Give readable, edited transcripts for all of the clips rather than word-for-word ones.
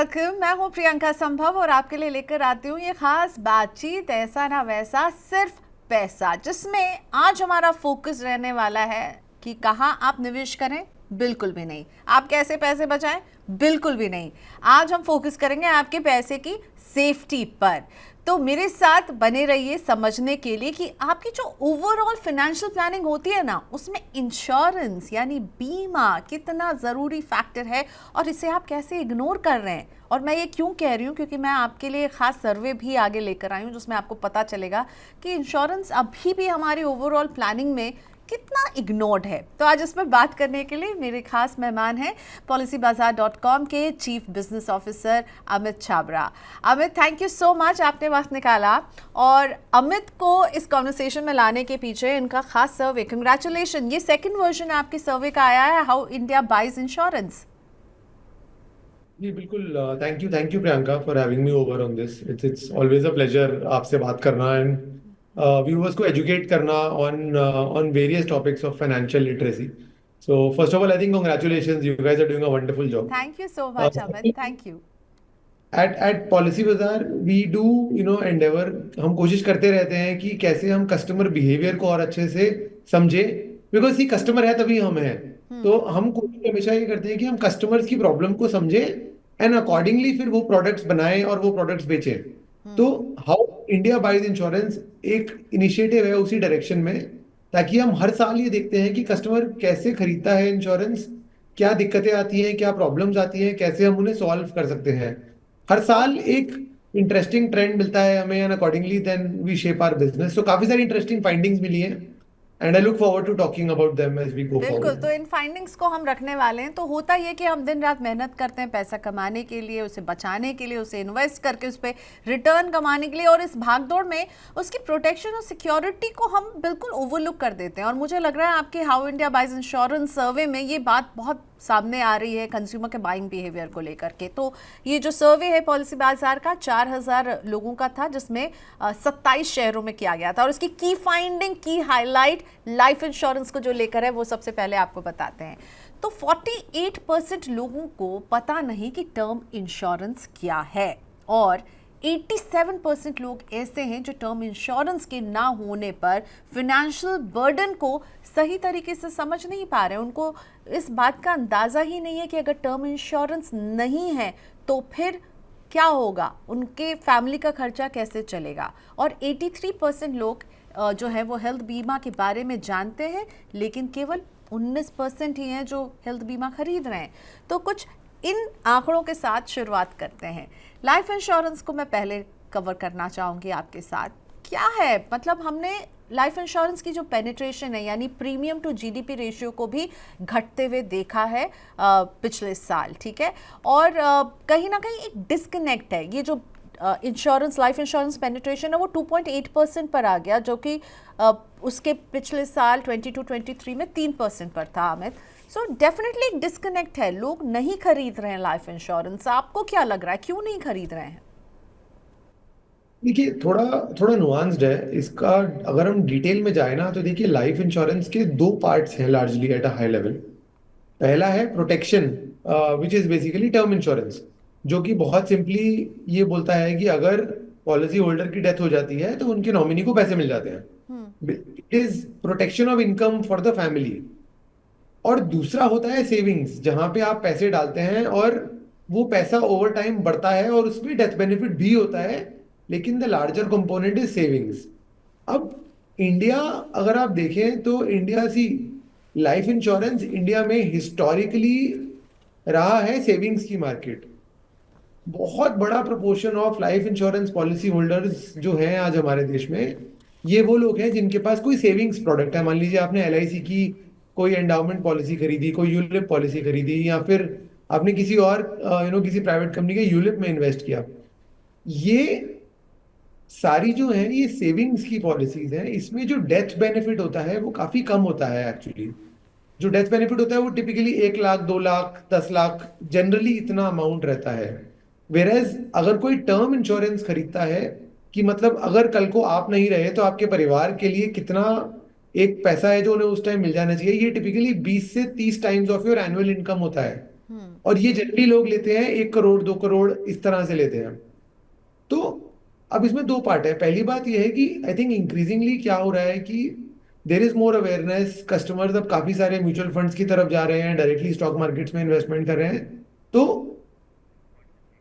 Welcome. मैं हूं प्रियंका संभव और आपके लिए लेकर आती हूं ये खास बातचीत ऐसा ना वैसा सिर्फ पैसा, जिसमें आज हमारा फोकस रहने वाला है कि कहां आप निवेश करें। बिल्कुल भी नहीं। आप कैसे पैसे बचाएं। बिल्कुल भी नहीं। आज हम फोकस करेंगे आपके पैसे की सेफ्टी पर। तो मेरे साथ बने रहिए समझने के लिए कि आपकी जो ओवरऑल फाइनेंशियल प्लानिंग होती है ना, उसमें इंश्योरेंस यानी बीमा कितना ज़रूरी फैक्टर है और इसे आप कैसे इग्नोर कर रहे हैं। और मैं ये क्यों कह रही हूँ, क्योंकि मैं आपके लिए खास सर्वे भी आगे लेकर आई हूँ जिसमें आपको पता चलेगा कि इंश्योरेंस अभी भी हमारी ओवरऑल प्लानिंग में कितना इग्नोर्ड है। तो आज इस पर बात करने के लिए मेरे खास मेहमान हैं policybazaar.com के chief business officer Amit Chhabra. Amit, thank you so much, आपने वक्त निकाला। और अमित को इस कॉन्वर्सेशन में लाने के पीछे इनका खास सर्वे, कंग्रेचुलेशन, ये सेकंड वर्जन आपके सर्वे का आया है, हाउ इंडिया बाइज इंश्योरेंस। जी बिल्कुल। Thank you Priyanka for having me over on this. It's always a pleasure आपसे बात करना एंड व्यूअर्स को एजुकेट करना on various topics of financial literacy. So first of all I think congratulations, you guys are doing a wonderful job. Thank you so much Amit, thank you. At policy बाजार we do Endeavour, हम कोशिश करते रहते हैं कि कैसे हम customer behaviour को और अच्छे से समझे, बिकॉज सी कस्टमर है तभी हम हैं। तो हम कोशिश हमेशा ये करते हैं कि हम कस्टमर्स की प्रॉब्लम को समझे एंड अकॉर्डिंगली फिर वो प्रोडक्ट्स बनाए और वो प्रोडक्ट्स बेचे। तो हाउ इंडिया बाइज इंश्योरेंस एक इनिशिएटिव है उसी डायरेक्शन में, ताकि हम हर साल ये देखते हैं कि कस्टमर कैसे खरीदता है इंश्योरेंस, क्या दिक्कतें आती हैं, क्या प्रॉब्लम्स आती हैं, कैसे हम उन्हें सॉल्व कर सकते हैं। हर साल एक इंटरेस्टिंग ट्रेंड मिलता है हमें and accordingly then we shape our business. So काफी सारी इंटरेस्टिंग फाइंडिंग्स मिली हैं and I look forward to talking about them as we go बिल्कुल, फॉरवर्ड। तो इन फाइंडिंग्स को हम रखने वाले हैं। तो होता ये कि हम दिन रात मेहनत करते हैं पैसा कमाने के लिए, उसे बचाने के लिए, उसे इन्वेस्ट करके उस पर रिटर्न कमाने के लिए, और इस भागदौड़ में उसकी प्रोटेक्शन और सिक्योरिटी को हम बिल्कुल ओवरलुक कर देते हैं। और मुझे लग रहा है आपके हाउ इंडिया बाइज इंश्योरेंस सर्वे में ये बात बहुत सामने आ रही है कंज्यूमर के बाइंग बिहेवियर को लेकर के। तो ये जो सर्वे है पॉलिसी बाजार का 4000 लोगों का था, जिसमें 27 शहरों में किया गया था। और इसकी की फाइंडिंग, की हाईलाइट लाइफ इंश्योरेंस को जो लेकर है वो सबसे पहले आपको बताते हैं। तो 48% लोगों को पता नहीं कि टर्म इंश्योरेंस क्या है, और 87% लोग ऐसे हैं जो टर्म इंश्योरेंस के ना होने पर फिनेंशियल बर्डन को सही तरीके से समझ नहीं पा रहे। उनको इस बात का अंदाज़ा ही नहीं है कि अगर टर्म इंश्योरेंस नहीं है तो फिर क्या होगा, उनके फैमिली का खर्चा कैसे चलेगा। और 83% लोग जो है वो हेल्थ बीमा के बारे में जानते हैं, लेकिन केवल 19% ही हैं जो हेल्थ बीमा खरीद रहे हैं। तो कुछ इन आंकड़ों के साथ शुरुआत करते हैं। लाइफ इंश्योरेंस को मैं पहले कवर करना चाहूँगी आपके साथ। क्या है, मतलब हमने लाइफ इंश्योरेंस की जो पेनिट्रेशन है यानी प्रीमियम टू जीडीपी रेशियो को भी घटते हुए देखा है पिछले साल, ठीक है। और कहीं ना कहीं एक डिस्कनेक्ट है। ये जो इंश्योरेंस, लाइफ इंश्योरेंस पेनिट्रेशन है वो 2.8% पर आ गया, जो कि उसके पिछले साल 22-23 में 3% पर था अमित। सो डेफिनेटली एक डिस्कनेक्ट है, लोग नहीं खरीद रहे हैं लाइफ इंश्योरेंस। आपको क्या लग रहा है, क्यों नहीं खरीद रहे हैं? देखिए, थोड़ा थोड़ा नुआंस्ड है इसका। अगर हम डिटेल में जाए ना, तो देखिए लाइफ इंश्योरेंस के दो पार्ट्स हैं largely at a high level. पहला है protection, which is basically term insurance, जो कि बहुत सिंपली ये बोलता है कि अगर पॉलिसी होल्डर की डेथ हो जाती है तो उनके नॉमिनी को पैसे मिल जाते हैं। It is protection of income for the family. और दूसरा होता है सेविंग्स, जहां पे आप पैसे डालते हैं और वो पैसा ओवर टाइम बढ़ता है और उसमें डेथ बेनिफिट भी होता है, लेकिन the larger component is savings. अब इंडिया अगर आप देखें तो इंडिया सी लाइफ इंश्योरेंस इंडिया में हिस्टोरिकली रहा है सेविंग्स की मार्केट। बहुत बड़ा proportion of life insurance policy holders जो हैं आज हमारे देश में, ये वो लोग हैं जिनके पास कोई सेविंग्स प्रोडक्ट है। मान लीजिए आपने एलआईसी की कोई एंडाउमेंट पॉलिसी खरीदी, कोई यूलिप पॉलिसी खरीदी, या फिर आपने किसी और किसी प्राइवेट कंपनी के यूलिप में इन्वेस्ट किया। ये सारी जो है ये सेविंग्स की पॉलिसीज हैं। इसमें जो डेथ बेनिफिट होता है वो काफी कम होता है एक्चुअली। जो डेथ बेनिफिट होता है वो टिपिकली 1 लाख, 2 लाख, 10 लाख, जनरली इतना अमाउंट रहता है। वेरेज अगर कोई टर्म इंश्योरेंस खरीदता है, कि मतलब अगर कल को आप नहीं रहे तो आपके परिवार के लिए कितना एक पैसा है जो उन्हें उस टाइम मिल जाना चाहिए, ये टिपिकली 20 से 30 times of your annual income होता है। और ये जनरली लोग लेते हैं 1 करोड़ 2 करोड़ इस तरह से लेते हैं। तो अब इसमें दो पार्ट है। पहली बात यह है कि आई थिंक इंक्रीजिंगली क्या हो रहा है कि there is more awareness, customers अब काफी सारे म्यूचुअल फंड्स की तरफ जा रहे हैं, डायरेक्टली स्टॉक मार्केट्स में इन्वेस्टमेंट कर रहे हैं। तो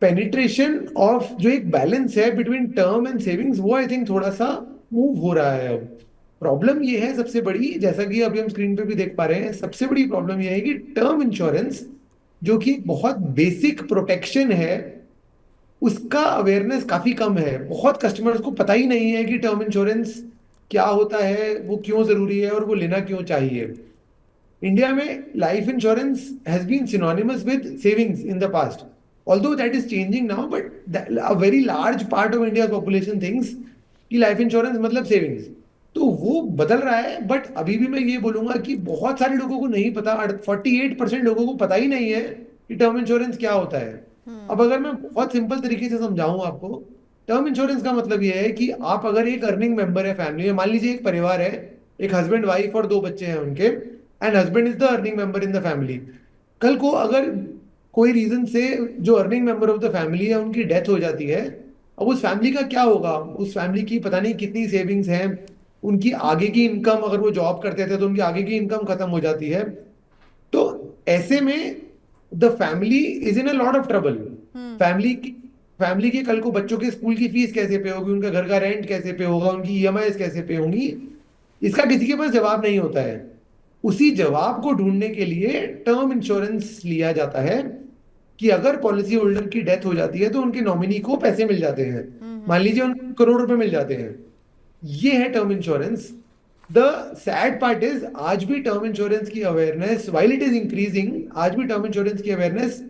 पेनिट्रेशन ऑफ जो एक बैलेंस है बिटवीन टर्म एंड सेविंग्स, वो आई थिंक थोड़ा सा मूव हो रहा है अब। प्रॉब्लम ये है सबसे बड़ी, जैसा कि अभी हम स्क्रीन पे भी देख पा रहे हैं, सबसे बड़ी प्रॉब्लम ये है कि टर्म इंश्योरेंस जो कि एक बहुत बेसिक प्रोटेक्शन है, उसका अवेयरनेस काफी कम है। बहुत कस्टमर्स को पता ही नहीं है कि टर्म इंश्योरेंस क्या होता है, वो क्यों जरूरी है और वो लेना क्यों चाहिए। इंडिया में life insurance has been synonymous with savings in the past, although that is changing now, but a very large part of India population thinks कि लाइफ इंश्योरेंस मतलब सेविंग्स। तो वो बदल रहा है, बट अभी भी मैं ये बोलूंगा कि बहुत सारे लोगों को नहीं पता, 48% लोगों को पता ही नहीं है कि टर्म इंश्योरेंस क्या होता है। अब अगर मैं बहुत सिंपल तरीके से समझाऊं आपको, टर्म इंश्योरेंस का मतलब ये है कि आप अगर एक अर्निंग मेंबर है फैमिली में, मान लीजिए एक परिवार है, एक हस्बैंड वाइफ और 2 बच्चे हैं उनके, and husband is the earning member in the family. कल को अगर कोई रीजन से जो earning member of the family है उनकी डेथ हो जाती है, अब उस फैमिली का क्या होगा? उस फैमिली की पता नहीं कितनी सेविंग्स हैं, उनकी आगे की इनकम, अगर वो जॉब करते थे तो उनकी आगे की इनकम खत्म हो जाती है। तो ऐसे में the family is in a lot of trouble. Family की फैमिली के कल को बच्चों के स्कूल की फीस कैसे पे होगी, उनका घर का रेंट कैसे पे होगा, उनकी ईएमआई कैसे पे होंगी, इसका किसी के पास जवाब नहीं होता है। उसी जवाब को ढूंढने के लिए टर्म इंश्योरेंस लिया जाता है कि अगर पॉलिसी होल्डर की डेथ हो जाती है तो उनके नॉमिनी को पैसे मिल जाते हैं। मान लीजिए उनको करोड़ रुपए मिल जाते हैं। ये है term insurance. The sad part is आज भी टर्म इंश्योरेंस की awareness, while it is increasing, आज भी टर्म इंश्योरेंस की अवेयरनेस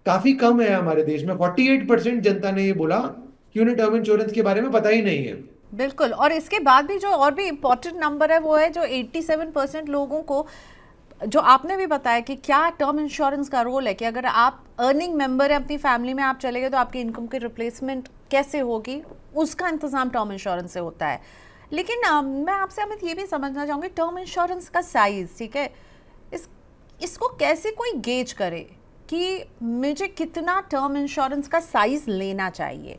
काफी कम है हमारे देश में। 48% जनता ने ये बोला कि उन्हें टर्म इंश्योरेंस के बारे में पता ही नहीं है। बिल्कुल। और इसके बाद भी जो और भी इम्पोर्टेंट नंबर है वो है जो 87% लोगों को, जो आपने भी बताया कि क्या टर्म इंश्योरेंस का रोल है कि अगर आप अर्निंग मेंबर है अपनी फैमिली में, आप चले गए तो आपकी इनकम की रिप्लेसमेंट कैसे होगी, उसका इंतजाम टर्म इंश्योरेंस से होता है। लेकिन मैं आपसे अमित ये भी समझना चाहूँगी टर्म इंश्योरेंस का साइज, ठीक है, इस इसको कैसे कोई गेज करे कि मुझे कितना टर्म इंश्योरेंस का साइज लेना चाहिए।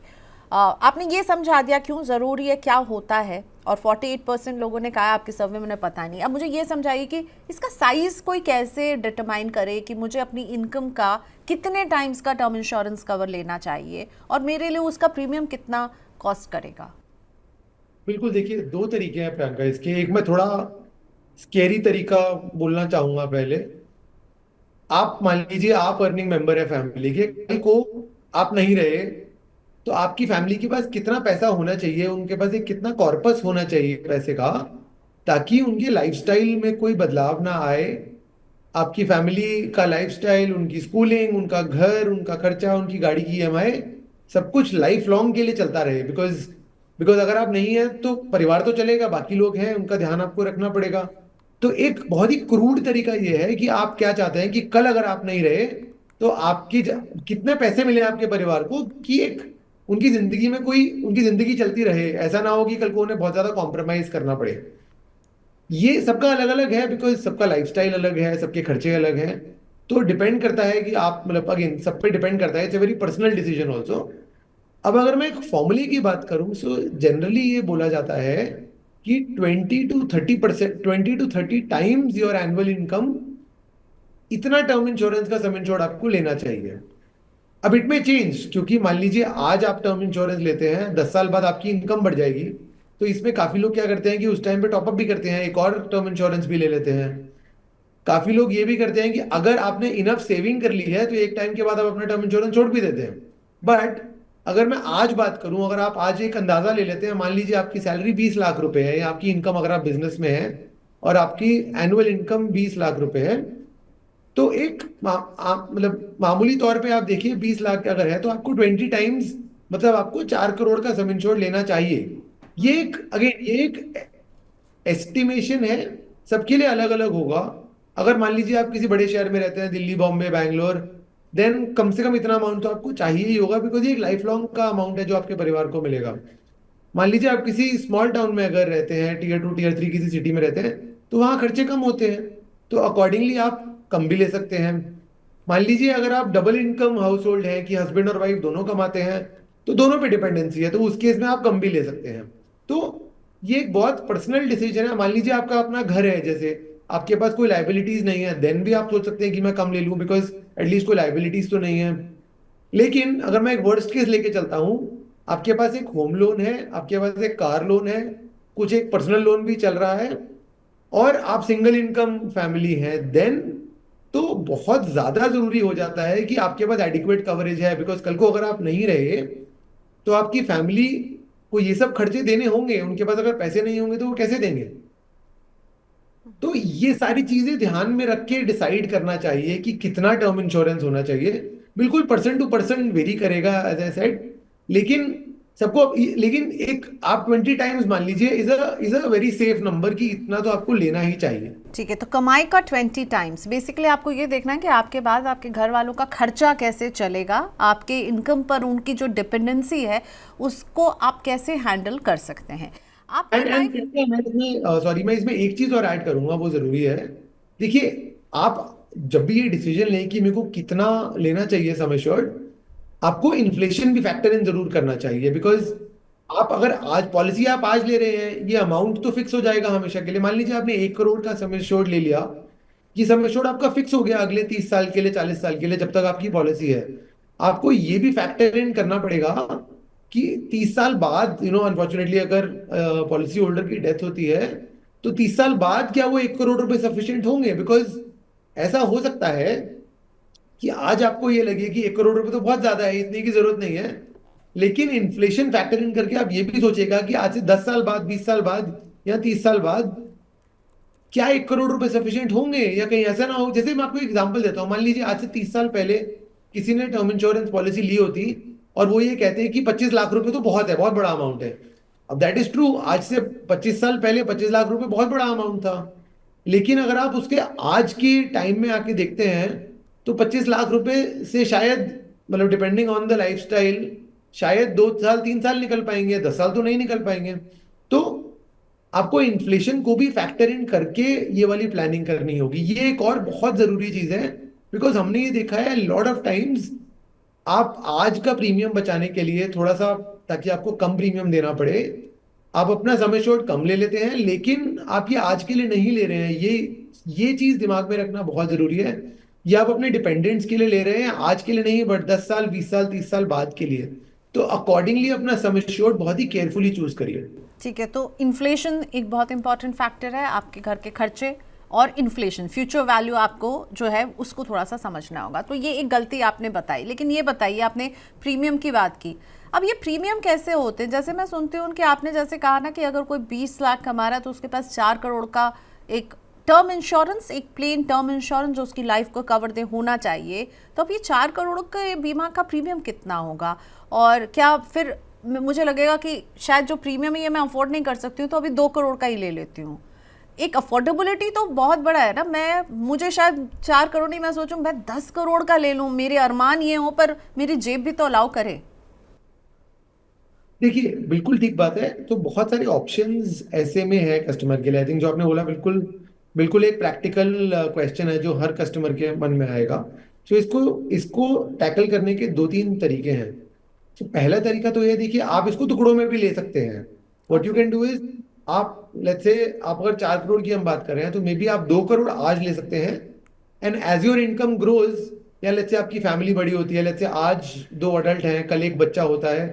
आपने ये समझा दिया क्यों ज़रूरी है, क्या होता है, और 48% लोगों ने कहा आपके सर्वे में उन्हें पता नहीं। अब मुझे ये समझाइए कि इसका साइज़ कोई कैसे डिटरमाइन करे कि मुझे अपनी इनकम का कितने टाइम्स का टर्म इंश्योरेंस कवर लेना चाहिए और मेरे लिए उसका प्रीमियम कितना कॉस्ट करेगा। बिल्कुल, देखिए दो तरीके हैं प्रियंका इसके। एक मैं थोड़ा स्केरी तरीका बोलना चाहूंगा पहले। आप मान लीजिए आप अर्निंग मेंबर है फैमिली के, कल को आप नहीं रहे तो आपकी फैमिली के पास कितना पैसा होना चाहिए, उनके पास एक कितना कॉर्पस होना चाहिए पैसे का, ताकि उनके लाइफस्टाइल में कोई बदलाव ना आए। आपकी फैमिली का लाइफस्टाइल, उनकी स्कूलिंग, उनका घर, उनका खर्चा, उनकी गाड़ी की ईएमआई, सब कुछ लाइफ लॉन्ग के लिए चलता रहे। बिकॉज बिकॉज अगर आप नहीं है तो परिवार तो चलेगा, बाकी लोग हैं उनका ध्यान आपको रखना पड़ेगा। तो एक बहुत ही क्रूड तरीका यह है कि आप क्या चाहते हैं कि कल अगर आप नहीं रहे तो कितने पैसे मिले आपके परिवार को, कि एक उनकी जिंदगी में कोई उनकी जिंदगी चलती रहे, ऐसा ना हो कि कल को उन्हें बहुत ज्यादा कॉम्प्रोमाइज करना पड़े। ये सबका अलग अलग है, बिकॉज सबका लाइफस्टाइल अलग है, सबके खर्चे अलग हैं। तो डिपेंड करता है कि आप, मतलब अगेन सब पे डिपेंड करता है, it's a very personal decision also. अब अगर मैं एक फॉर्मूले की बात करूं, सो जनरली ये बोला जाता है कि 20 to 30 times your annual income, इतना टर्म इंश्योरेंस का सम इंश्योर्ड आपको लेना चाहिए। अब इट में चेंज, क्योंकि मान लीजिए आज आप टर्म इंश्योरेंस लेते हैं, 10 साल बाद आपकी इनकम बढ़ जाएगी, तो इसमें काफी लोग क्या करते हैं कि उस टाइम पे टॉपअप भी करते हैं, एक और टर्म इंश्योरेंस भी ले लेते हैं। काफी लोग ये भी करते हैं कि अगर आपने इनफ सेविंग कर ली है तो एक टाइम के बाद आप अपना टर्म इंश्योरेंस छोड़ भी देते हैं। बट अगर मैं आज बात करूं, अगर आप आज एक अंदाजा ले लेते हैं, मान लीजिए आपकी सैलरी 20 लाख रुपए है, या आपकी इनकम अगर आप बिजनेस में है और आपकी एनुअल इनकम 20 लाख रुपए है, तो एक मतलब मामूली तौर पे आप देखिए 20 लाख अगर है तो आपको 20 टाइम्स, मतलब आपको 4 करोड़ का सम इंश्योर्ड लेना चाहिए। ये एक एस्टिमेशन है, सबके लिए अलग अलग होगा। अगर मान लीजिए आप किसी बड़े शहर में रहते हैं, दिल्ली, बॉम्बे, बैंगलोर, देन कम से कम इतना अमाउंट तो आपको चाहिए ही होगा, बिकॉज ये एक लाइफ लॉन्ग का अमाउंट है जो आपके परिवार को मिलेगा। मान लीजिए आप किसी स्मॉल टाउन में अगर रहते हैं, टीयर 2 टीयर 3 किसी सिटी में रहते हैं, तो वहाँ खर्चे कम होते हैं, तो अकॉर्डिंगली आप कम भी ले सकते हैं। मान लीजिए अगर आप डबल इनकम हाउस होल्ड है कि हस्बैंड और वाइफ दोनों कमाते हैं, तो दोनों पे डिपेंडेंसी है, तो उस केस में आप कम भी ले सकते हैं। तो ये एक बहुत पर्सनल डिसीजन है। मान लीजिए आपका अपना घर है, जैसे आपके पास कोई लाइबिलिटीज नहीं है, देन भी आप सोच सकते हैं कि मैं कम ले लूं, बिकॉज एटलीस्ट कोई लाइबिलिटीज तो नहीं है। लेकिन अगर मैं एक वर्स्ट केस लेके चलता हूं, आपके पास एक होम लोन है, आपके पास एक कार लोन है, कुछ एक पर्सनल लोन भी चल रहा है, और आप सिंगल इनकम फैमिली है, देन तो बहुत ज्यादा जरूरी हो जाता है कि आपके पास एडिक्वेट कवरेज है। बिकॉज कल को अगर आप नहीं रहे, तो आपकी फैमिली को ये सब खर्चे देने होंगे, उनके पास अगर पैसे नहीं होंगे तो वो कैसे देंगे। तो ये सारी चीजें ध्यान में रख के डिसाइड करना चाहिए कि कितना टर्म इंश्योरेंस होना चाहिए। बिल्कुल पर्सन टू पर्सन वेरी करेगा, एज आई सेड। लेकिन सबको, लेकिन एक आप 20 टाइम्स मान लीजिए is a very safe number, कि इतना तो आपको लेना ही चाहिए। ठीक है, तो कमाई का 20 टाइम्स बेसिकली आपको ये देखना है कि आपके बाद आपके घर वालों का खर्चा कैसे चलेगा, आपके इनकम पर उनकी जो डिपेंडेंसी है उसको आप कैसे हैंडल कर सकते हैं। आपकी एंड लाइफ मैं इसमें सॉरी, मैं इसमें एक चीज और ऐड करूंगा, वो जरूरी है। देखिए, आप जब भी ये डिसीजन लें कि मेरे को कितना लेना चाहिए सम एश्योर्ड, आपको इन्फ्लेशन भी फैक्टर इन जरूर करना चाहिए। बिकॉज आप अगर आज पॉलिसी आप आज ले रहे हैं, ये अमाउंट तो फिक्स हो जाएगा हमेशा के लिए। मान लीजिए आपने 1 करोड़ का सम एश्योर्ड ले लिया, ये सम एश्योर्ड आपका फिक्स हो गया अगले 30 साल के लिए, 40 साल के लिए, जब तक आपकी पॉलिसी है। आपको ये भी फैक्टर इन करना पड़ेगा कि 30 साल बाद, अनफॉर्चुनेटली अगर पॉलिसी होल्डर की डेथ होती है, तो 30 साल बाद क्या वो 1 करोड़ रुपए सफिशिएंट होंगे। बिकॉज ऐसा हो सकता है कि आज आपको ये लगे कि 1 करोड़ रुपए तो बहुत ज्यादा है, इतने की जरूरत नहीं है। लेकिन इन्फ्लेशन फैक्टर इन करके आप ये भी सोचेगा कि आज से 10 साल बाद, 20 साल बाद, या 30 साल बाद क्या 1 करोड़ रुपए सफिशिएंट होंगे, या कहीं ऐसा ना हो। जैसे मैं आपको एग्जांपल देता हूँ, मान लीजिए आज से 30 साल पहले किसी ने टर्म इंश्योरेंस पॉलिसी ली होती, और वो ये कहते हैं कि 25 लाख रुपए तो बहुत है, बहुत बड़ा अमाउंट है। अब दैट इज ट्रू, आज से 25 साल पहले 25 लाख रुपए बहुत बड़ा अमाउंट था। लेकिन अगर आप उसके आज के टाइम में आके देखते हैं, तो 25 लाख रुपए से शायद, मतलब डिपेंडिंग ऑन द लाइफस्टाइल, शायद 2 साल 3 साल निकल पाएंगे, 10 साल तो नहीं निकल पाएंगे। तो आपको इन्फ्लेशन को भी फैक्टर इन करके ये वाली प्लानिंग करनी होगी। ये एक और बहुत जरूरी चीज है, बिकॉज हमने ये देखा है लॉट ऑफ टाइम्स, आप आज का प्रीमियम बचाने के लिए थोड़ा सा, ताकि आपको कम प्रीमियम देना पड़े, आप अपना सम एश्योर्ड कम ले लेते हैं, लेकिन आप ये आज के लिए नहीं ले रहे हैं। ये चीज दिमाग में रखना बहुत जरूरी है। ये आप अपने डिपेंडेंट्स के लिए ले रहे हैं, आज के लिए नहीं, बट 10 साल, 20 साल, 30 साल बाद के लिए। तो अकॉर्डिंगली अपना सम एश्योर्ड बहुत ही केयरफुली चूज करिए। ठीक है, तो इन्फ्लेशन एक बहुत इंपॉर्टेंट फैक्टर है, आपके घर के खर्चे और इन्फ्लेशन फ्यूचर वैल्यू आपको जो है उसको थोड़ा सा समझना होगा। तो ये एक गलती आपने बताई। लेकिन ये बताइए, आपने प्रीमियम की बात की, अब ये प्रीमियम कैसे होते हैं? जैसे मैं सुनती हूँ कि आपने जैसे कहा ना कि अगर कोई 20 लाख कमा रहा है तो उसके पास 4 करोड़ का एक टर्म इंश्योरेंस, एक प्लेन टर्म इंश्योरेंस जो उसकी लाइफ को कवर दे होना चाहिए। तो अब ये 4 करोड़ के बीमा का प्रीमियम कितना होगा? और क्या फिर मुझे लगेगा कि शायद जो प्रीमियम है ये मैं अफोर्ड नहीं कर सकती हूँ, तो अभी 2 करोड़ का ही ले लेती हूँ। एक अफोर्डेबिलिटी तो बहुत बड़ा है ना। मुझे शायद 4 करोड़ नहीं, मैं सोचूं मैं 10 करोड़ का ले लूं, मेरे अरमान ये हो, पर मेरी जेब भी तो अलाउ करे। देखिए, बिल्कुल ठीक बात है। तो बहुत सारे ऑप्शंस ऐसे में है कस्टमर के लिए। आई थिंक जो आपने बोला बिल्कुल बिल्कुल एक प्रैक्टिकल क्वेश्चन है जो हर कस्टमर के मन में आएगा। तो इसको इसको टैकल करने के 2-3 तरीके हैं। तो पहला तरीका तो ये, देखिए, आप इसको टुकड़ों में भी ले सकते हैं। What you okay. Can do is, आप लेट्स से, आप अगर 4 करोड़ की हम बात कर रहे हैं, तो मे बी आप 2 करोड़ आज ले सकते हैं। And as your income grows, या लेट्स से आपकी फैमिली बड़ी होती है, लेट्स से आज 2 अडल्ट हैं, कल एक बच्चा होता है,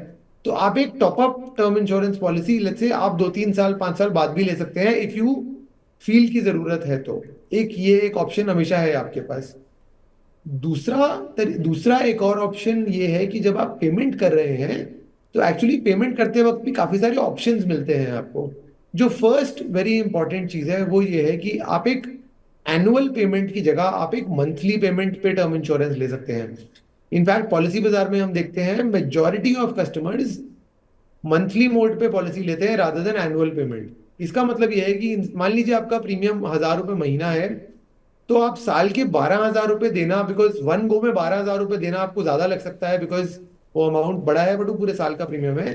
तो आप एक top up term insurance policy let's say आप 2-3 साल 5 साल बाद भी ले सकते हैं, इफ यू फील की जरूरत है तो। ये एक ऑप्शन हमेशा है आपके पास। दूसरा एक और ऑप्शन ये है कि जब आप पेमेंट कर रहे हैं, तो एक्चुअली पेमेंट करते वक्त भी काफी सारे ऑप्शंस मिलते हैं आपको। जो फर्स्ट वेरी इंपॉर्टेंट चीज है वो ये है कि आप एक एनुअल पेमेंट की जगह आप एक मंथली पेमेंट पे टर्म इंश्योरेंस ले सकते हैं। इनफैक्ट पॉलिसी बाजार में हम देखते हैं majority of customers monthly mode पे पॉलिसी लेते हैं रादर देन एनुअल पेमेंट। इसका मतलब यह है कि मान लीजिए आपका प्रीमियम 1,000 रुपये महीना है, तो आप साल के 12,000 रुपये देना, बिकॉज वन गो में 12,000 रुपये देना आपको ज्यादा लग सकता है, बिकॉज वो अमाउंट बड़ा है, बट वो पूरे साल का प्रीमियम है।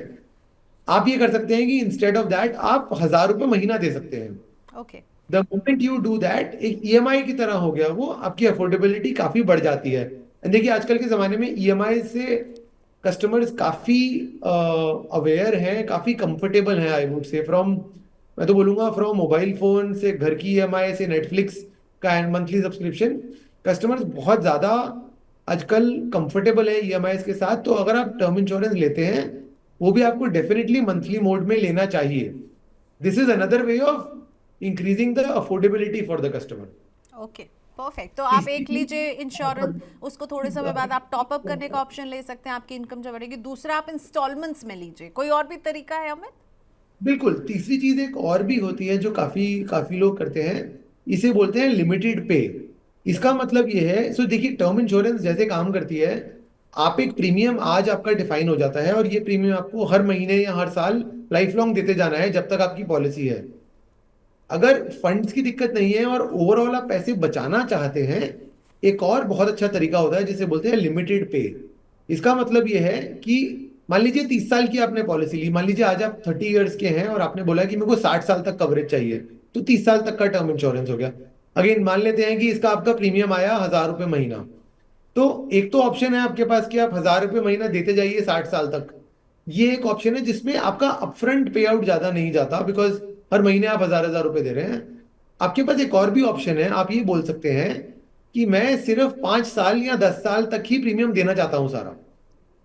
आप ये कर सकते हैं कि इंस्टेड ऑफ दैट आप 1,000 रुपये महीना दे सकते हैं। Okay. The moment you do that, एक ईएमआई की तरह हो गया वो, आपकी अफोर्डेबिलिटी काफी बढ़ जाती है। And देखिए आजकल के जमाने में ईएमआई से कस्टमर्स काफी अवेयर हैं, काफी कंफर्टेबल हैं, आई वुड से, फ्रॉम, मैं तो बोलूंगा फ्रॉम मोबाइल फोन से घर की ईएमआई से नेटफ्लिक्स का मंथली सब्सक्रिप्शन, कस्टमर्स बहुत ज्यादा आजकल कंफर्टेबल है ईएमआई के साथ। तो अगर आप टर्म इंश्योरेंस लेते हैं, वो भी आपको डेफिनेटली मंथली मोड में लेना चाहिए। This is another way of increasing the affordability for the customer. Okay, perfect. तो आप एक लीजिए इंश्योरेंस, उसको थोड़े समय बाद आप टॉप अप करने का ऑप्शन ले सकते हैं, आपकी इनकम जब बढ़ेगी। दूसरा आप इंस्टॉलमेंट्स में लीजिए। कोई और भी तरीका है अमित? बिल्कुल, तीसरी चीज एक और भी होती है जो काफी काफी लोग करते हैं, इसे बोलते हैं लिमिटेड पे। इसका मतलब ये है, सो देखिए टर्म इंश्योरेंस जैसे काम करती है, आप एक प्रीमियम आज आपका डिफाइन हो जाता है और ये प्रीमियम आपको हर महीने या हर साल लाइफ लॉन्ग देते जाना है जब तक आपकी पॉलिसी है। अगर फंड्स की दिक्कत नहीं है और ओवरऑल आप पैसे बचाना चाहते हैं, एक और बहुत अच्छा तरीका होता है जिसे बोलते हैं लिमिटेड पे। इसका मतलब ये है कि मान लीजिए 30 साल की आपने पॉलिसी ली, मान लीजिए आज आप 30 ईयर्स के हैं और आपने बोला कि मेरे को 60 साल तक कवरेज चाहिए, तो 30 साल तक का टर्म इंश्योरेंस हो गया। अगेन मान लेते हैं कि इसका आपका प्रीमियम आया 1,000 रुपये महीना, तो एक तो ऑप्शन है आपके पास कि आप 1,000 रुपये महीना देते जाइए 60 साल तक। ये एक ऑप्शन है जिसमें आपका अपफ्रंट पे आउट ज्यादा नहीं जाता, बिकॉज हर महीने आप 1,000 रुपए दे रहे हैं। आपके पास एक और भी ऑप्शन है, आप ये बोल सकते हैं कि मैं सिर्फ 5 साल या 10 साल तक ही प्रीमियम देना चाहता हूं सारा।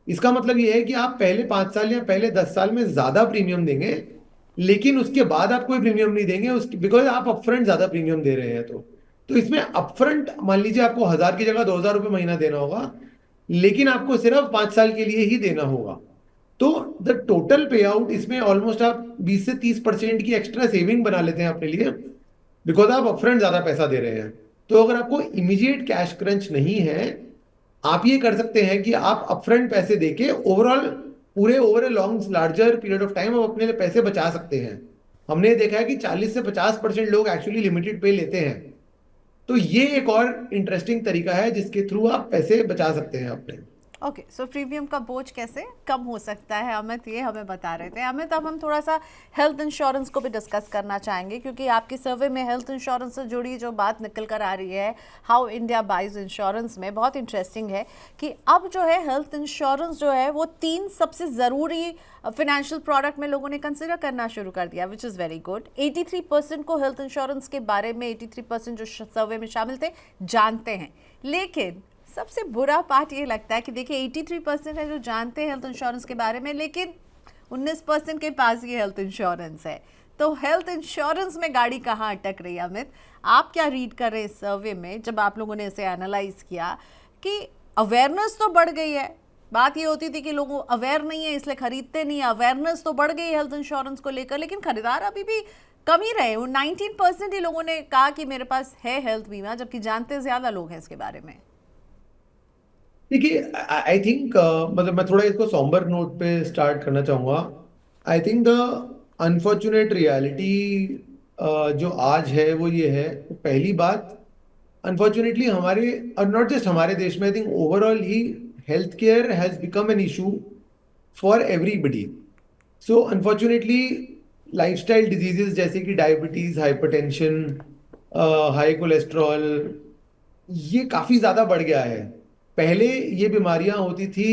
इसका मतलब ये है कि आप पहले 5 साल या पहले 10 साल में ज्यादा प्रीमियम देंगे, लेकिन उसके बाद आप कोई प्रीमियम नहीं देंगे, उसकी बिकॉज आप अपफ्रंट ज्यादा प्रीमियम दे रहे हैं। तो इसमें अपफ्रंट मान लीजिए आपको 1,000 की जगह 2,000 रुपये महीना देना होगा, लेकिन आपको सिर्फ 5 साल के लिए ही देना होगा। तो द टोटल पे आउट इसमें ऑलमोस्ट आप 20 से 30% की एक्स्ट्रा सेविंग बना लेते हैं अपने लिए, बिकॉज आप अपफ्रंट ज्यादा पैसा दे रहे हैं। तो अगर आपको इमीडिएट कैश क्रंच नहीं है, आप ये कर सकते हैं कि आप अपफ्रंट पैसे देके ओवरऑल पूरे over a long larger period of time आप अपने लिए पैसे बचा सकते हैं। हमने देखा है कि 40 से 50% लोग एक्चुअली लिमिटेड पे लेते हैं। तो ये एक और इंटरेस्टिंग तरीका है जिसके थ्रू आप पैसे बचा सकते हैं अपने। ओके, सो प्रीमियम का बोझ कैसे कम हो सकता है, अमित ये हमें बता रहे थे। अमित, अब हम थोड़ा सा हेल्थ इंश्योरेंस को भी डिस्कस करना चाहेंगे, क्योंकि आपकी सर्वे में हेल्थ इंश्योरेंस से जुड़ी जो बात निकल कर आ रही है, हाउ इंडिया बाइज इंश्योरेंस में, बहुत इंटरेस्टिंग है कि अब जो है हेल्थ इंश्योरेंस जो है वो 3 सबसे ज़रूरी फाइनेंशियल प्रोडक्ट में लोगों ने कंसिडर करना शुरू कर दिया, विच इज़ वेरी गुड। 83% को हेल्थ इंश्योरेंस के बारे में, 83% जो सर्वे में शामिल थे, जानते हैं। लेकिन सबसे बुरा पार्ट ये लगता है कि देखिए 83% है जो जानते हैं हेल्थ इंश्योरेंस के बारे में, लेकिन 19% के पास ये हेल्थ इंश्योरेंस है। तो हेल्थ इंश्योरेंस में गाड़ी कहाँ अटक रही है अमित? आप क्या रीड कर रहे हैं इस सर्वे में, जब आप लोगों ने इसे एनालाइज किया कि अवेयरनेस तो बढ़ गई है, बात ये होती थी कि लोग अवेयर नहीं है इसलिए खरीदते नहीं है, अवेयरनेस तो बढ़ गई हेल्थ इंश्योरेंस को लेकर, लेकिन खरीदार अभी भी कम ही रहे। वो 19% ही लोगों ने कहा कि मेरे पास है हेल्थ बीमा, जबकि जानते ज्यादा लोग हैं इसके बारे में। देखिए आई थिंक, मतलब मैं थोड़ा इसको सॉम्बर नोट पे स्टार्ट करना चाहूँगा। I think the unfortunate reality जो आज है वो ये है, पहली बात, अनफॉर्चुनेटली हमारे, और नॉट जस्ट हमारे देश में, I think overall he health care has become an issue for everybody. So unfortunately lifestyle diseases जैसे कि डायबिटीज, हाइपरटेंशन, हाई कोलेस्ट्रॉल, ये काफी ज्यादा बढ़ गया है। पहले ये बीमारियां होती थी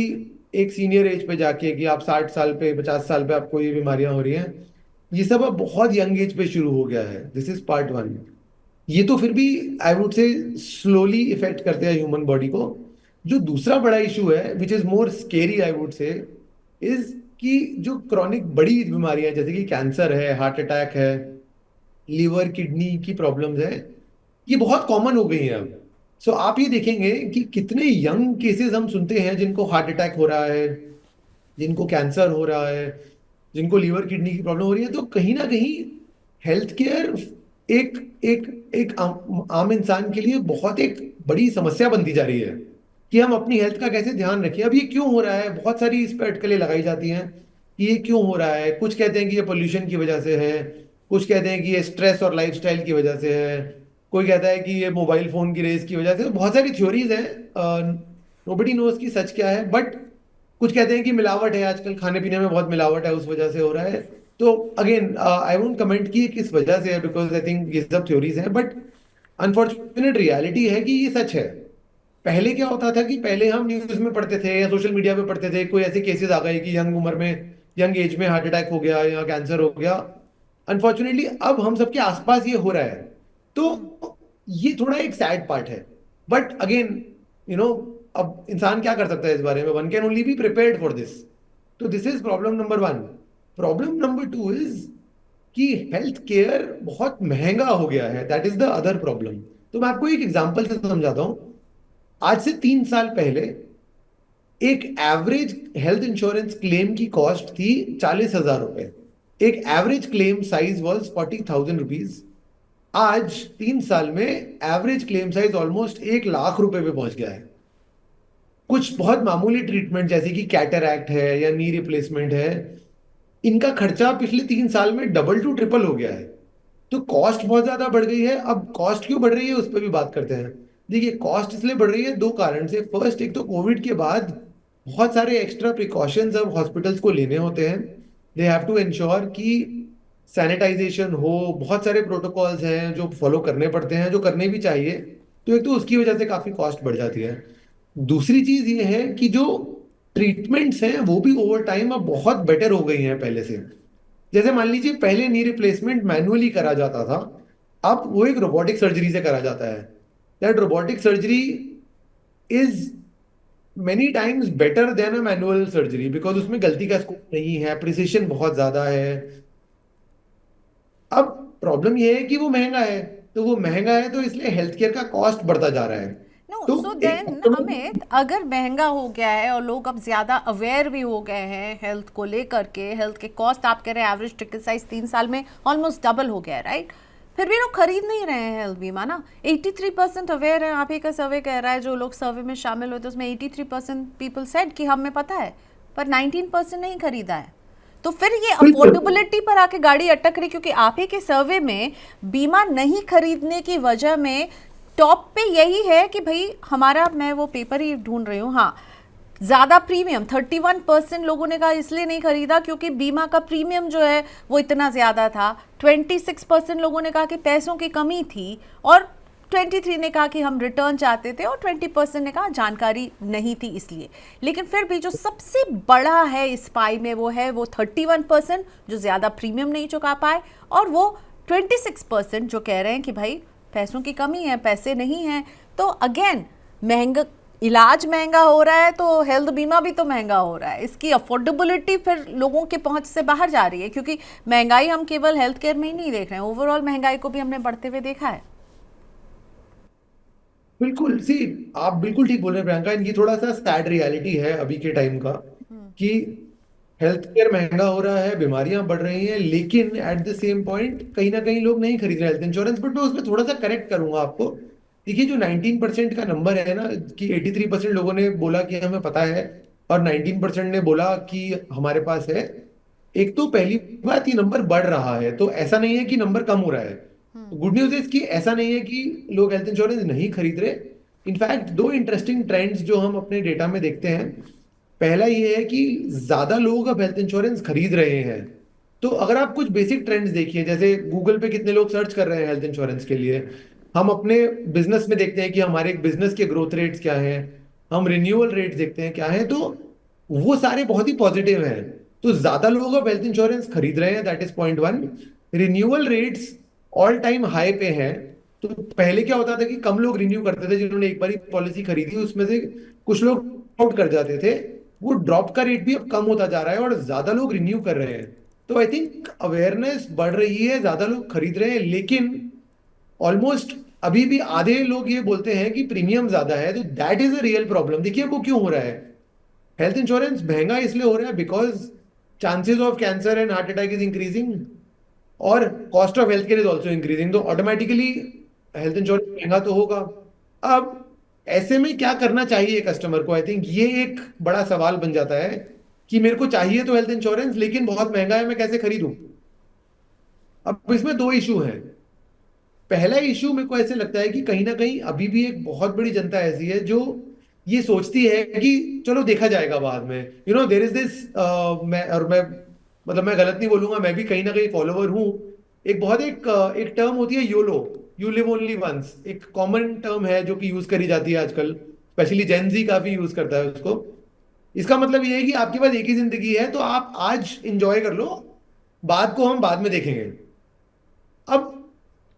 एक सीनियर एज पे जाके, कि आप 60 साल पे, 50 साल पे आपको ये बीमारियां हो रही हैं। ये सब अब बहुत यंग एज पे शुरू हो गया है। This is part one. ये तो फिर भी I would say slowly effect करते हैं ह्यूमन बॉडी को। जो दूसरा बड़ा इशू है, which is more scary I would say, is कि जो क्रॉनिक बड़ी बीमारियां जैसे कि कैंसर है, हार्ट अटैक है, लीवर किडनी की प्रॉब्लम्स है, ये बहुत कॉमन हो गई हैं अब। सो आप ये देखेंगे कि कितने यंग केसेस हम सुनते हैं जिनको हार्ट अटैक हो रहा है, जिनको कैंसर हो रहा है, जिनको लीवर किडनी की प्रॉब्लम हो रही है। तो कहीं ना कहीं हेल्थ केयर एक एक एक आम इंसान के लिए बहुत एक बड़ी समस्या बनती जा रही है कि हम अपनी हेल्थ का कैसे ध्यान रखें। अब ये क्यों हो रहा है, बहुत सारी इस पर अटकलें लगाई जाती हैं कि ये क्यों हो रहा है। कुछ कहते हैं कि ये पोल्यूशन की वजह से है, कुछ कहते हैं कि ये स्ट्रेस और लाइफस्टाइल की वजह से है, कोई कहता है कि ये मोबाइल फोन की रेस की वजह से। तो बहुत सारी थ्योरीज हैं, नोबडी नोज की सच क्या है। बट कुछ कहते हैं कि मिलावट है, आजकल खाने पीने में बहुत मिलावट है, उस वजह से हो रहा है। तो अगेन आई वोंट कमेंट कि ये किस वजह से है, बिकॉज आई थिंक ये सब थ्योरीज हैं, बट अनफॉर्चुनेट रियलिटी है कि ये सच है। पहले क्या होता था कि पहले हम न्यूज में पढ़ते थे या सोशल मीडिया पे पढ़ते थे, कोई ऐसे केसेस आ गए कि यंग उम्र में, यंग एज में हार्ट अटैक हो गया या कैंसर हो गया। अनफॉर्चुनेटली अब हम सबके आसपास ये हो रहा है, तो ये थोड़ा एक सैड पार्ट है। बट अगेन यू नो, अब इंसान क्या कर सकता है इस बारे में, one can only be prepared for this. तो this is problem number one. Problem number two is कि हेल्थ केयर बहुत महंगा हो गया है, that is the other problem. तो मैं आपको एक एग्जांपल से समझाता हूं। आज से 3 साल पहले एक एवरेज हेल्थ इंश्योरेंस क्लेम की कॉस्ट थी 40,000 रुपए। एक average claim size was 40,000 rupees. आज 3 साल में average claim size almost 1 lakh रुपए पे पहुंच गया है। कुछ बहुत मामूली ट्रीटमेंट जैसे कि कैटरैक्ट है या नी रिप्लेसमेंट है, इनका खर्चा पिछले 3 साल में डबल टू ट्रिपल हो गया है। तो कॉस्ट बहुत ज्यादा बढ़ गई है। अब कॉस्ट क्यों बढ़ रही है उस पर भी बात करते हैं। देखिए, कॉस्ट इसलिए बढ़ रही है दो कारण से। फर्स्ट, एक तो कोविड के बाद बहुत सारे एक्स्ट्रा प्रिकॉशंस अब हॉस्पिटल्स को लेने होते हैं। दे हैव टू इंश्योर कि सैनिटाइजेशन हो, बहुत सारे प्रोटोकॉल्स हैं जो फॉलो करने पड़ते हैं, जो करने भी चाहिए। तो एक तो उसकी वजह से काफी कॉस्ट बढ़ जाती है। दूसरी चीज ये है कि जो ट्रीटमेंट्स हैं वो भी ओवर टाइम अब बहुत बेटर हो गई हैं पहले से। जैसे मान लीजिए, पहले नी रिप्लेसमेंट मैनुअली करा जाता था, अब वो एक रोबोटिक सर्जरी से करा जाता है। That robotic surgery is many times better than a manual surgery, because उसमें गलती का स्कोप नहीं है, प्रिसिशन बहुत ज्यादा है। अब प्रॉब्लम ये है कि वो महंगा है। तो वो महंगा है तो इसलिए हेल्थ केयर का कॉस्ट बढ़ता जा रहा है। नो, तो सो एक देन अमित, अगर महंगा हो गया है और लोग अब ज़्यादा अवेयर भी हो गए हैं हेल्थ को लेकर के, हेल्थ के कॉस्ट आप कह रहे हैं एवरेज टिकट साइज 3 साल में ऑलमोस्ट डबल हो गया है, राइट? फिर भी लोग खरीद नहीं रहे हैं हेल्थ बीमा ना। 83% अवेयर है, आप ही का सर्वे कह रहा है, जो लोग सर्वे में शामिल हुए थे उसमें 83% पीपल सेड कि हमें पता है, पर 19% नहीं खरीदा है। तो फिर ये बिल्कुल। अफोर्डेबिलिटी पर आके गाड़ी अटक रही, क्योंकि आप ही के सर्वे में बीमा नहीं खरीदने की वजह में टॉप पे यही है कि भाई हमारा, मैं वो पेपर ही ढूंढ रही हूँ, हाँ, ज़्यादा प्रीमियम 31% लोगों ने कहा इसलिए नहीं खरीदा क्योंकि बीमा का प्रीमियम जो है वो इतना ज़्यादा था। 26% लोगों ने कहा कि पैसों की कमी थी, और 23 ने कहा कि हम रिटर्न चाहते थे, और 20% ने कहा जानकारी नहीं थी इसलिए। लेकिन फिर भी जो सबसे बड़ा है इस पाई में वो है वो 31% जो ज़्यादा प्रीमियम नहीं चुका पाए, और वो 26% जो कह रहे हैं कि भाई पैसों की कमी है, पैसे नहीं हैं। तो अगेन, महंगा इलाज महंगा हो रहा है तो हेल्थ बीमा भी तो महंगा हो रहा है। इसकी अफोर्डेबिलिटी फिर लोगों के पहुंच से बाहर जा रही है, क्योंकि महंगाई हम केवल हेल्थ केयर में ही नहीं देख रहे हैं, ओवरऑल महंगाई को भी हमने बढ़ते हुए देखा है। बिल्कुल, सी, आप बिल्कुल ठीक बोल रहे हैं प्रियंका। ये थोड़ा सा सैड रियलिटी है अभी के टाइम का, कि हेल्थ केयर महंगा हो रहा है, बीमारियां बढ़ रही हैं, लेकिन एट द सेम पॉइंट कहीं ना कहीं लोग नहीं खरीद रहे हेल्थ इंश्योरेंस। बट मैं उसमें थोड़ा सा करेक्ट करूंगा आपको। देखिए, जो 19% का नंबर है ना, कि 83% लोगों ने बोला कि हमें पता है और 19% ने बोला कि हमारे पास है, एक तो पहली बात ये नंबर बढ़ रहा है, तो ऐसा नहीं है कि नंबर कम हो रहा है। गुड न्यूज इज कि ऐसा नहीं है कि लोग हेल्थ इंश्योरेंस नहीं खरीद रहे। इनफैक्ट दो इंटरेस्टिंग ट्रेंड्स जो हम अपने डेटा में देखते हैं। पहला ये है कि ज्यादा लोग अब हेल्थ इंश्योरेंस खरीद रहे हैं। तो अगर आप कुछ बेसिक ट्रेंड्स देखिए, जैसे गूगल पे कितने लोग सर्च कर रहे हैं हेल्थ इंश्योरेंस के लिए, हम अपने बिजनेस में देखते हैं कि हमारे बिजनेस के ग्रोथ रेट्स क्या हैं, हम रिन्यूअल रेट्स देखते हैं क्या है, तो वो सारे बहुत ही पॉजिटिव हैं। तो ज्यादा लोग अब हेल्थ इंश्योरेंस खरीद रहे हैं, that is point one. Renewal rates all time high पे हैं। तो पहले क्या होता था कि कम लोग रिन्यू करते थे, जिन्होंने एक बार ही पॉलिसी खरीदी उसमें से कुछ लोग आउट कर जाते थे। वो ड्रॉप का रेट भी अब कम होता जा रहा है और ज्यादा लोग रिन्यू कर रहे हैं। तो आई थिंक अवेयरनेस बढ़ रही है, ज्यादा लोग खरीद रहे हैं, लेकिन ऑलमोस्ट अभी भी आधे लोग ये बोलते हैं कि प्रीमियम ज्यादा है। तो that is a real problem. देखिए, वो क्यों हो रहा है। हेल्थ इंश्योरेंस महंगा इसलिए हो रहा है because chances of cancer and heart attack is increasing, और cost of health care is also increasing. तो ऑटोमेटिकली हेल्थ इंश्योरेंस महंगा तो होगा। अब ऐसे में क्या करना चाहिए कस्टमर को, आई थिंक ये एक बड़ा सवाल बन जाता है कि मेरे को चाहिए तो हेल्थ इंश्योरेंस, लेकिन बहुत महंगा है, मैं कैसे खरीदूं। अब इसमें दो इशू हैं। पहला इशू मेरे को ऐसे लगता है कि कहीं ना कहीं अभी भी एक बहुत बड़ी जनता ऐसी है जो ये सोचती है कि चलो देखा जाएगा बाद में, देयर इज दिस। मैं मतलब मैं गलत नहीं बोलूंगा, मैं भी कहीं ना कहीं फॉलोवर हूँ। एक टर्म होती है YOLO, you live only once, एक कॉमन टर्म है जो कि यूज करी जाती है आजकल, स्पेशली जेनजी काफी यूज करता है उसको। इसका मतलब ये है कि आपके पास एक ही जिंदगी है, तो आप आज इंजॉय कर लो, बाद को हम बाद में देखेंगे। अब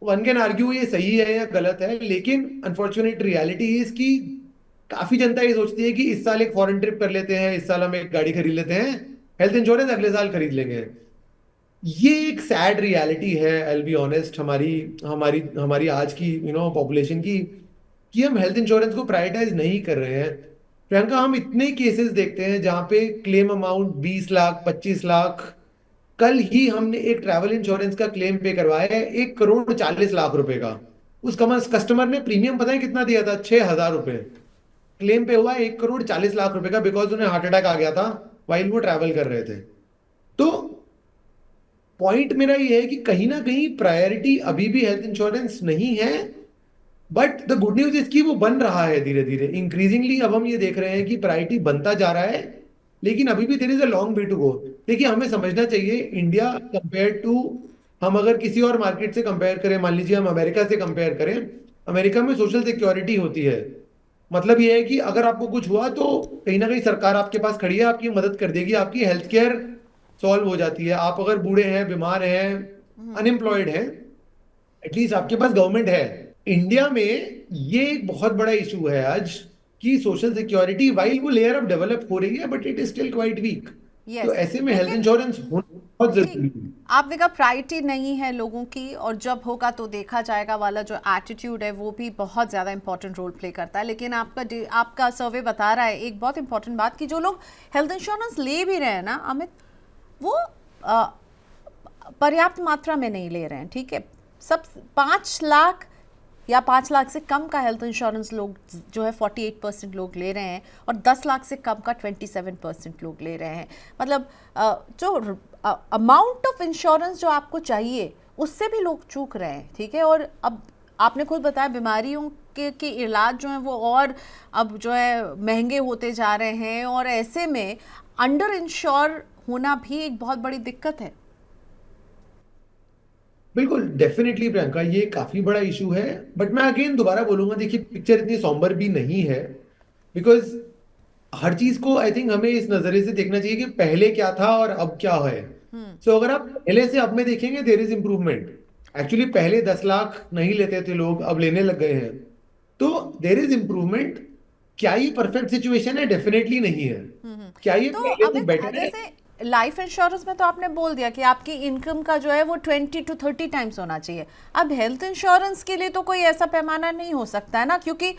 वन कैन आर्ग्यू ये सही है या गलत है, लेकिन अनफॉर्चुनेट रियलिटी इज कि काफी जनता ये सोचती है कि इस साल एक फॉरेन ट्रिप कर लेते हैं, इस साल हम एक गाड़ी खरीद लेते हैं, हेल्थ इंश्योरेंस अगले साल खरीद लेंगे। ये एक सैड रियलिटी है, आई बी ऑनेस्ट, हमारी हमारी हमारी आज की पॉपुलेशन की, कि हम हेल्थ इंश्योरेंस को प्रायोरिटाइज नहीं कर रहे हैं। प्रियंका, हम इतने केसेस देखते हैं जहां पे क्लेम अमाउंट 20 लाख, 25 लाख। कल ही हमने एक ट्रैवल इंश्योरेंस का क्लेम पे करवाया है, 1 करोड़ 40 लाख रुपए का। उस कस्टमर ने प्रीमियम पता है कितना दिया था? 6,000 रुपए। क्लेम पे हुआ 1 करोड़ 40 लाख रुपए का, बिकॉज उन्हें हार्ट अटैक आ गया था वाइल वो ट्रैवल कर रहे थे। तो पॉइंट मेरा ये है कि कहीं ना कहीं प्रायोरिटी अभी भी हेल्थ इंश्योरेंस नहीं है। बट द गुड न्यूज इसकी वो बन रहा है धीरे धीरे, इंक्रीजिंगली। अब हम ये देख रहे हैं कि प्रायोरिटी बनता जा रहा है, लेकिन अभी भी there is a long way to go. देखिए, हमें समझना चाहिए, इंडिया कंपेयर टू, हम अगर किसी और मार्केट से कंपेयर करें, मान लीजिए हम अमेरिका से कंपेयर करें, अमेरिका में सोशल सिक्योरिटी होती है। मतलब ये है कि अगर आपको कुछ हुआ तो कहीं ना कहीं सरकार आपके पास खड़ी है, आपकी मदद कर देगी, आपकी हेल्थ केयर सॉल्व हो जाती है। आप अगर बूढ़े हैं, बीमार हैं, अनएम्प्लॉयड हैं, एटलीस्ट आपके पास गवर्नमेंट है। इंडिया में ये एक बहुत बड़ा इशू है आज, कि सोशल सिक्योरिटी वाइल वो लेयर अब डेवलप हो रही है, but it is still quite weak. तो यस, ऐसे में हेल्थ लेकिन इंश्योरेंस होना बहुत जी, जरूरी है। आपने कहा प्रायोरिटी नहीं है लोगों की, और जब होगा तो देखा जाएगा वाला जो एटीट्यूड है वो भी बहुत ज़्यादा इंपॉर्टेंट रोल प्ले करता है। लेकिन आपका सर्वे बता रहा है एक बहुत इंपॉर्टेंट बात, कि जो लोग हेल्थ इंश्योरेंस ले भी रहे हैं ना अमित, वो पर्याप्त मात्रा में नहीं ले रहे हैं। ठीक है, सब 5 लाख या 5 लाख से कम का हेल्थ इंश्योरेंस लोग जो है 48% लोग ले रहे हैं, और 10 लाख से कम का 27% लोग ले रहे हैं। मतलब जो अमाउंट ऑफ इंश्योरेंस जो आपको चाहिए उससे भी लोग चूक रहे हैं। ठीक है, और अब आपने खुद बताया बीमारियों के इलाज जो है वो और अब जो है महंगे होते जा रहे हैं, और ऐसे में अंडर इंश्योर होना भी एक बहुत बड़ी दिक्कत है। बिल्कुल, डेफिनेटली प्रियंका, ये काफी बड़ा इशू है। बट मैं अगेन दोबारा बोलूंगा, देखिए पिक्चर इतनी सॉम्बर भी नहीं है, बिकॉज हर चीज को आई थिंक हमें इस नजरिए से देखना चाहिए कि पहले क्या था और अब क्या है। सो अगर आप पहले से अब में देखेंगे, देर इज इम्प्रूवमेंट। एक्चुअली पहले 10 लाख नहीं लेते थे लोग, अब लेने लग गए हैं, तो देर इज इम्प्रूवमेंट। क्या ये परफेक्ट सिचुएशन है? डेफिनेटली नहीं है। क्या ये तो पहले से अमित, बेटर है? जैसे लाइफ इंश्योरेंस में तो आपने बोल दिया कि आपकी इनकम का जो है वो 20 to 30 टाइम्स होना चाहिए। अब हेल्थ इंश्योरेंस के लिए तो कोई ऐसा पैमाना नहीं हो सकता है ना, क्योंकि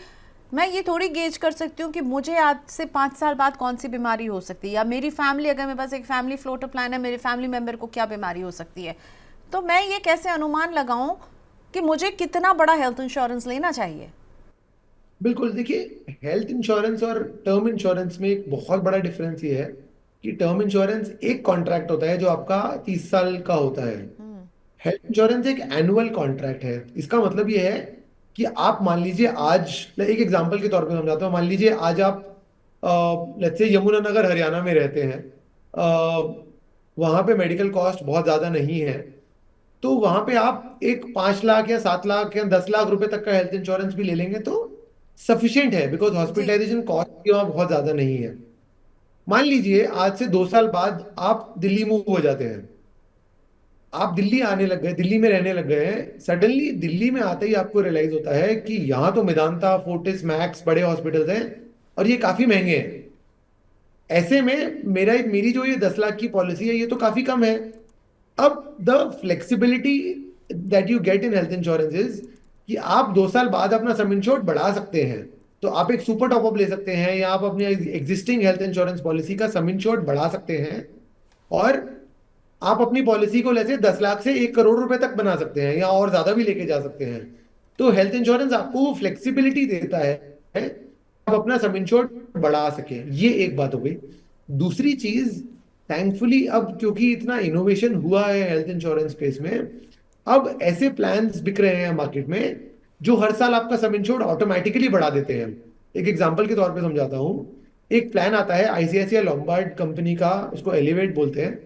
मैं ये थोड़ी गेज कर सकती हूँ कि मुझे आज से 5 साल बाद कौन सी बीमारी हो सकती है, या मेरी फैमिली, अगर मेरे पास एक फैमिली फ्लोटर प्लान है, मेरे फैमिली मेंबर को क्या बीमारी हो सकती है। तो मैं ये कैसे अनुमान लगाऊं कि मुझे कितना बड़ा हेल्थ इंश्योरेंस लेना चाहिए। बिल्कुल, देखिए हेल्थ इंश्योरेंस और टर्म इंश्योरेंस में एक बहुत बड़ा डिफरेंस ये है कि टर्म इंश्योरेंस एक कॉन्ट्रैक्ट होता है जो आपका 30 साल का होता है। हेल्थ इंश्योरेंस एक एनुअल कॉन्ट्रैक्ट है। इसका मतलब ये है कि आप मान लीजिए आज, एक एग्जांपल के तौर पे समझाता हूँ, मान लीजिए आज आप लेट्स से यमुनानगर हरियाणा में रहते हैं, वहां पे मेडिकल कॉस्ट बहुत ज्यादा नहीं है, तो वहां पे आप एक 5 लाख या 7 लाख या 10 लाख रुपए तक का हेल्थ इंश्योरेंस भी ले लेंगे तो सफिशिएंट है, बिकॉज जी। हॉस्पिटलाइजेशन कॉस्ट भी वहाँ बहुत ज्यादा नहीं है। मान लीजिए आज से 2 साल बाद आप दिल्ली मूव हो जाते हैं, आप दिल्ली आने लग गए, दिल्ली में रहने लग गए हैं। सडनली दिल्ली में आते ही आपको रियलाइज होता है कि यहाँ तो मेदांता, फोर्टिस, मैक्स बड़े हॉस्पिटल्स हैं, और ये काफी महंगे हैं। ऐसे में मेरी जो ये 10 लाख की पॉलिसी है, ये तो काफी कम है। अब the flexibility that you get in health insurance is कि आप 2 साल बाद अपना सम इंश्योर्ड बढ़ा सकते हैं। तो आप एक सुपर टॉप अप ले सकते हैं, या आप अपनी एग्जिस्टिंग हेल्थ इंश्योरेंस पॉलिसी का सम इंश्योर्ड बढ़ा सकते हैं, और आप अपनी पॉलिसी को जैसे 10 लाख से 1 करोड़ रुपए तक बना सकते हैं, या और ज्यादा भी लेके जा सकते हैं। तो हेल्थ इंश्योरेंस आपको वो फ्लेक्सिबिलिटी देता है, आप अपना सम इंश्योर्ड बढ़ा सके। ये एक बात हो गई। दूसरी चीज, थैंकफुली अब क्योंकि इतना इनोवेशन हुआ है हेल्थ इंश्योरेंस स्पेस में, अब ऐसे प्लान्स बिक रहे हैं मार्केट में जो हर साल आपका सम इंश्योर्ड ऑटोमेटिकली बढ़ा देते हैं। एक एग्जांपल के तौर पे समझाता हूं। एक प्लान आता है आईसीआईसीआई लॉम्बार्ड कंपनी का, उसको एलिवेट बोलते हैं।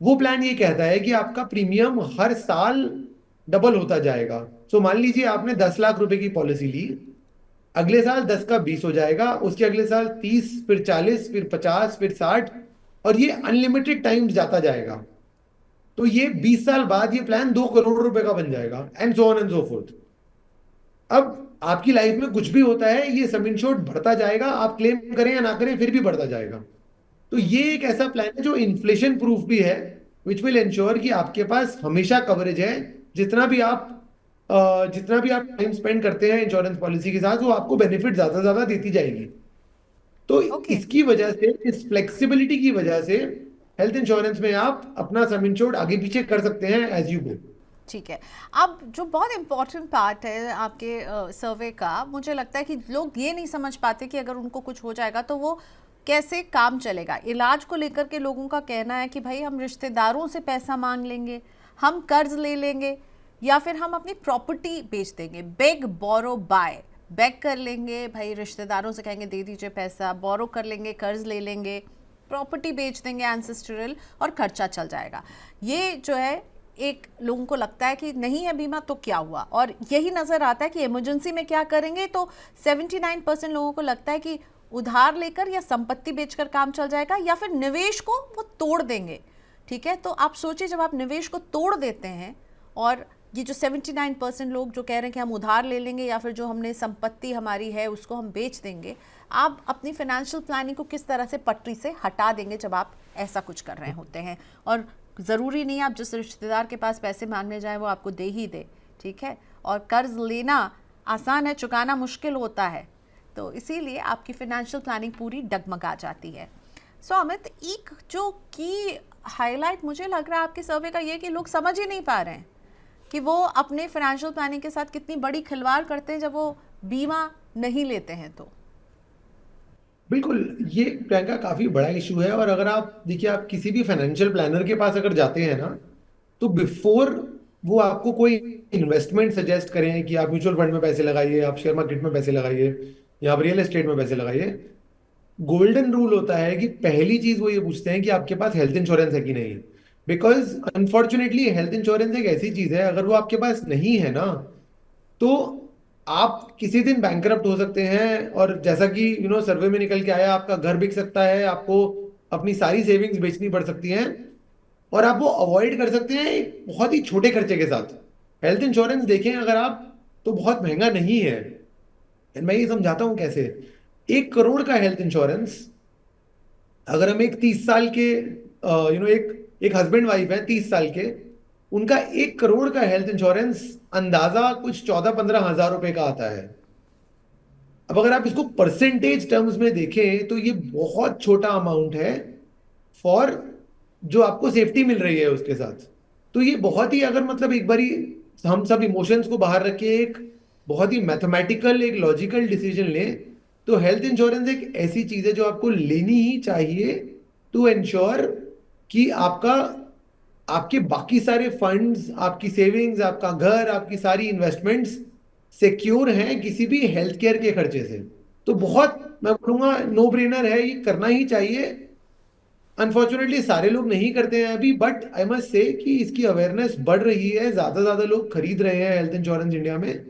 वो प्लान ये कहता है कि आपका प्रीमियम हर साल डबल होता जाएगा। सो मान लीजिए आपने 10 लाख रुपए की पॉलिसी ली, अगले साल 10 का 20 हो जाएगा, उसके अगले साल 30, फिर 40, फिर 50, फिर 60, और ये अनलिमिटेड टाइम्स जाता जाएगा। तो ये 20 साल बाद ये प्लान 2 करोड़ रुपए का बन जाएगा, and so on and so fourth. अब आपकी लाइफ में कुछ भी होता है, ये सम इंश्योर्ड बढ़ता जाएगा, आप क्लेम करें या ना करें फिर भी बढ़ता जाएगा। तो ये एक ऐसा प्लान है जो इन्फ्लेशन प्रूफ भी है, विच विल इंश्योर कि आपके पास हमेशा कवरेज है। जितना भी आप टाइम स्पेंड करते हैं इंश्योरेंस पॉलिसी के साथ, वो आपको बेनिफिट ज्यादा से ज्यादा देती जाएगी। तो ओके। इसकी वजह से, इस फ्लेक्सिबिलिटी की वजह से, हेल्थ इंश्योरेंस में आप अपना सम इंश्योर्ड आगे पीछे कर सकते हैं एज यू गो। ठीक है। अब जो बहुत इम्पोर्टेंट पार्ट है आपके सर्वे का, मुझे लगता है कि लोग ये नहीं समझ पाते कि अगर उनको कुछ हो जाएगा तो वो कैसे काम चलेगा। इलाज को लेकर के लोगों का कहना है कि भाई हम रिश्तेदारों से पैसा मांग लेंगे, हम कर्ज ले लेंगे, या फिर हम अपनी प्रॉपर्टी बेच देंगे। बेग बोरो बाय, बेग कर लेंगे भाई, रिश्तेदारों से कहेंगे दे दीजिए पैसा, बोरो कर लेंगे, कर्ज ले लेंगे, प्रॉपर्टी बेच देंगे एंसेस्ट्रल, और खर्चा चल जाएगा। ये जो है एक लोगों को लगता है कि नहीं है बीमा तो क्या हुआ, और यही नज़र आता है कि इमरजेंसी में क्या करेंगे। तो 79% लोगों को लगता है कि उधार लेकर या संपत्ति बेचकर काम चल जाएगा, या फिर निवेश को वो तोड़ देंगे। ठीक है, तो आप सोचिए जब आप निवेश को तोड़ देते हैं, और ये जो 79% लोग जो कह रहे हैं कि हम उधार ले लेंगे या फिर जो हमने संपत्ति हमारी है उसको हम बेच देंगे, आप अपनी फाइनेंशियल प्लानिंग को किस तरह से पटरी से हटा देंगे जब आप ऐसा कुछ कर रहे होते हैं। और ज़रूरी नहीं आप जिस रिश्तेदार के पास पैसे मांगने जाएं वो आपको दे ही दे। ठीक है, और कर्ज लेना आसान है, चुकाना मुश्किल होता है। तो इसीलिए आपकी फाइनेंशियल प्लानिंग पूरी डगमगा जाती है। सो अमित, एक जो की हाईलाइट मुझे लग रहा है आपके सर्वे का ये कि लोग समझ ही नहीं पा रहे हैं कि वो अपने फाइनेंशियल प्लानिंग के साथ कितनी बड़ी खिलवाड़ करते हैं जब वो बीमा नहीं लेते हैं। तो बिल्कुल, ये प्रियंका काफी बड़ा इशू है। और अगर आप देखिए, आप किसी भी फाइनेंशियल प्लानर के पास अगर जाते हैं ना, तो बिफोर वो आपको कोई इन्वेस्टमेंट सजेस्ट करें कि आप म्यूचुअल फंड में पैसे लगाइए, आप शेयर मार्केट में पैसे लगाइए, या आप रियल एस्टेट में पैसे लगाइए, गोल्डन रूल होता है कि पहली चीज वो ये पूछते हैं कि आपके पास हेल्थ इंश्योरेंस है कि नहीं। बिकॉज अनफॉर्चुनेटली हेल्थ इंश्योरेंस एक ऐसी चीज है, अगर वो आपके पास नहीं है ना, तो आप किसी दिन बैंकरप्ट हो सकते हैं। और जैसा कि सर्वे में निकल के आया, आपका घर बिक सकता है, आपको अपनी सारी सेविंग्स बेचनी पड़ सकती हैं, और आप वो अवॉइड कर सकते हैं एक बहुत ही छोटे खर्चे के साथ। हेल्थ इंश्योरेंस देखें अगर आप, तो बहुत महंगा नहीं है। मैं ये समझाता हूं कैसे। 1 करोड़ का हेल्थ इंश्योरेंस, अगर हम एक 30 साल के एक एक हस्बैंड वाइफ है 30 साल के, उनका 1 करोड़ का हेल्थ इंश्योरेंस अंदाजा कुछ 14-15 हजार रुपए का आता है। अब अगर आप इसको परसेंटेज टर्म्स में देखें तो ये बहुत छोटा अमाउंट है फॉर जो आपको सेफ्टी मिल रही है उसके साथ। तो ये बहुत ही, अगर मतलब एक बारी हम सब इमोशंस को बाहर रख के एक बहुत ही मैथमेटिकल, एक लॉजिकल डिसीजन लें, तो हेल्थ इंश्योरेंस एक ऐसी चीज है जो आपको लेनी ही चाहिए टू एंश्योर कि आपके बाकी सारे फंड्स, आपकी सेविंग्स, आपका घर, आपकी सारी इन्वेस्टमेंट्स सिक्योर हैं किसी भी हेल्थ केयर के खर्चे से। तो बहुत, मैं बोलूंगा, नो ब्रेनर है, ये करना ही चाहिए। अनफॉर्चुनेटली सारे लोग नहीं करते हैं अभी, बट आई मस्ट से कि इसकी अवेयरनेस बढ़ रही है, ज्यादा ज्यादा लोग खरीद रहे हैं हेल्थ इंश्योरेंस इंडिया में।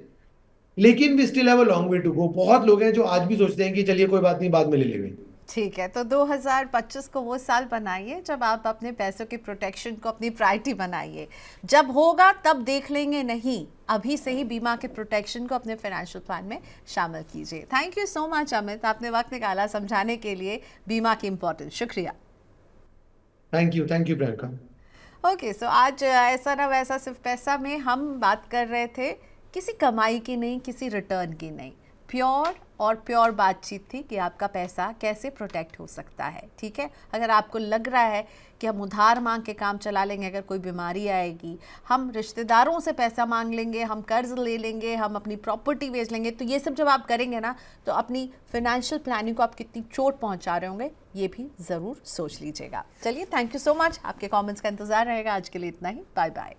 लेकिन we still have a long way to go. बहुत लोग हैं जो आज भी सोचते हैं कि चलिए कोई बात नहीं, बाद में ले लेंगे। ठीक है, तो 2025 को वो साल बनाइए जब आप अपने पैसों की प्रोटेक्शन को अपनी प्रायोरिटी बनाइए। जब होगा तब देख लेंगे, नहीं अभी से ही बीमा के प्रोटेक्शन को अपने फाइनेंशियल प्लान में शामिल कीजिए। Thank you so much Amit, आपने वक्त निकाला समझाने के लिए बीमा की इम्पोर्टेंस। शुक्रिया। Thank you Priyanka. ओके, सो आज ऐसा ना वैसा सिर्फ पैसा में हम बात कर रहे थे, किसी कमाई की नहीं, किसी रिटर्न की नहीं, प्योर बातचीत थी कि आपका पैसा कैसे प्रोटेक्ट हो सकता है। ठीक है, अगर आपको लग रहा है कि हम उधार मांग के काम चला लेंगे, अगर कोई बीमारी आएगी, हम रिश्तेदारों से पैसा मांग लेंगे, हम कर्ज ले लेंगे, हम अपनी प्रॉपर्टी बेच लेंगे, तो ये सब जब आप करेंगे ना, तो अपनी फाइनेंशियल प्लानिंग को आप कितनी चोट पहुंचा रहे होंगे ये भी ज़रूर सोच लीजिएगा। चलिए, थैंक यू सो मच, आपके कॉमेंट्स का इंतज़ार रहेगा। आज के लिए इतना ही, बाय बाय।